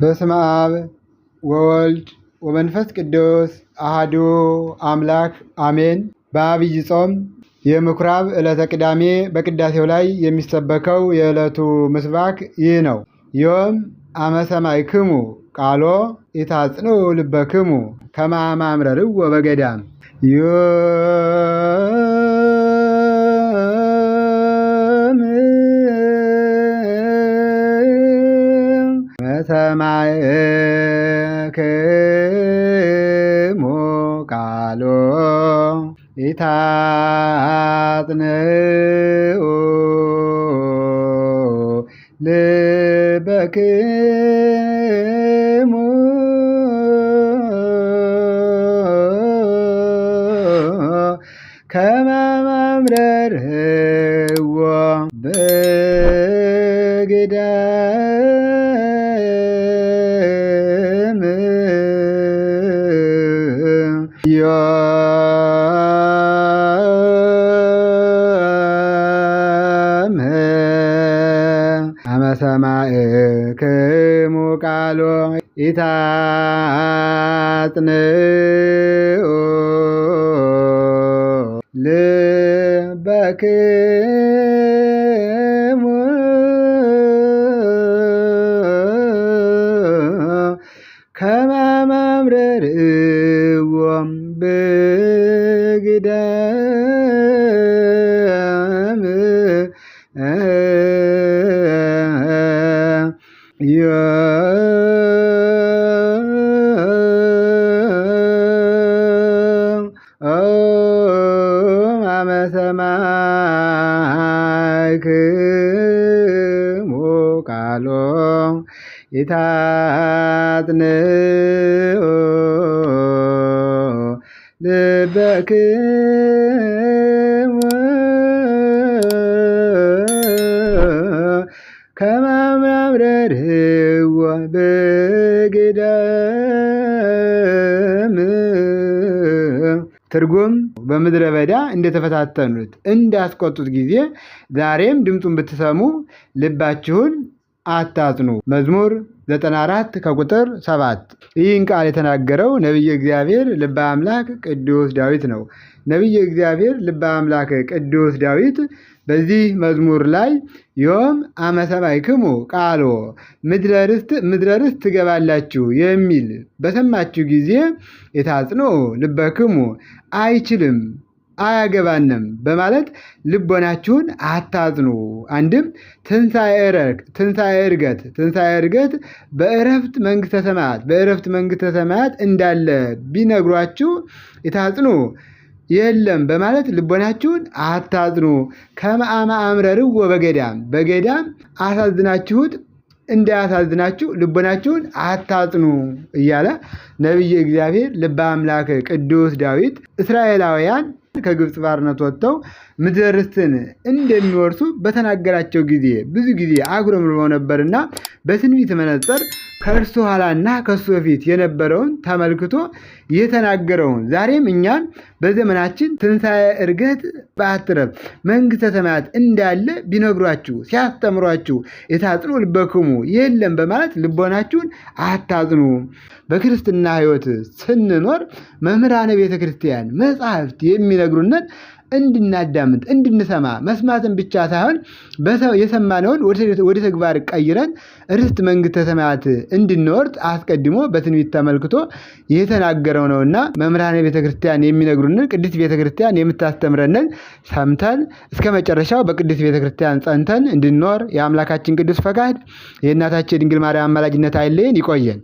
በስመ አብ ወወልድ ወመንፈስ ቅዱስ አሐዱ አምላክ አሜን። በዐቢይ ጾም የምኵራብ ዕለተ ቅዳሜ በቅዳሴው ላይ የሚሰበከው የዕለቱ ምስባክ ይህ ነው። ዮም አመ ሰማዕክሙ ቃሎ ኢታጽንዑ ልበክሙ ከመ አማምረርዎ በገዳም ሰማዕክሙ ቃሎ ኢታጽንዑ ልበክሙ ከመ አማምረርዎ በገዳም ዮም አመ ሰማዕክሙ ቃሎ ኢታጽንዑ ልበክሙ ከመ አማምረርዎ በገዳም አመ ሰማዕክሙ ቃሎ ኢታጽንዑ ልበክሙ ከመ አማምረርዎ በገዳም። ትርጉም በምድረ በዳ እንደተፈታተኑት እንዳስቆጡት ጊዜ ዛሬም ድምፁን ብትሰሙ ልባችሁን አታጽኑ። መዝሙር 94 ከቁጥር 7። ይህን ቃል የተናገረው ነቢየ እግዚአብሔር ልበ አምላክ ቅዱስ ዳዊት ነው። ነቢየ እግዚአብሔር ልበ አምላክ ቅዱስ ዳዊት በዚህ መዝሙር ላይ ዮም አመ ሰማዕክሙ ቃሎ ምድረ ርስት ትገባላችሁ የሚል በሰማችሁ ጊዜ ኢታጽንዑ ልበክሙ አይችልም አያገባንም በማለት ልቦናችሁን አታጽኑ። አንድም ትንሣኤ ዕርገት በዕረፍት መንግሥተ ሰማያት እንዳለ ቢነግሯችሁ ኢታጽንዑ የለም በማለት ልቦናችሁን አታጽኑ። ከመ አማምረርዎ በገዳም አሳዝናችሁት እንዳያሳዝናችሁ ልቦናችሁን አታጽኑ እያለ ነቢየ እግዚአብሔር ልበ አምላክ ቅዱስ ዳዊት እስራኤላውያን ከግብፅ ባርነት ወጥተው ምድረ ርስትን እንደሚወርሱ በተናገራቸው ጊዜ ብዙ ጊዜ አጉረምርመው ነበርና በትንቢት መነጽር ከእርሱ ኋላና ከእሱ በፊት የነበረውን ተመልክቶ የተናገረውን ዛሬም እኛን በዘመናችን ትንሣኤ ዕርገት በአትረፍ መንግሥተ ሰማያት እንዳለ ቢነግሯችሁ ሲያስተምሯችሁ ኢታጽንዑ ልበክሙ የለም በማለት ልቦናችሁን አታጽኑ። በክርስትና ሕይወት ስንኖር መምህራነ ቤተ ክርስቲያን መጻሕፍት የሚነግሩንን እንድናዳምጥ እንድንሰማ መስማትን ብቻ ሳይሆን የሰማነውን ወደ ተግባር ቀይረን ርስት መንግሥተ ሰማያት እንድንወርድ አስቀድሞ በትንቢት ተመልክቶ የተናገረው ነውና መምህራነ ቤተ ክርስቲያን የሚነግሩንን ቅድስት ቤተ ክርስቲያን የምታስተምረንን ሰምተን እስከ መጨረሻው በቅድስት ቤተ ክርስቲያን ጸንተን እንድንኖር የአምላካችን ቅዱስ ፈቃድ የእናታችን ድንግል ማርያም አማላጅነት አይለየን። ይቆየን።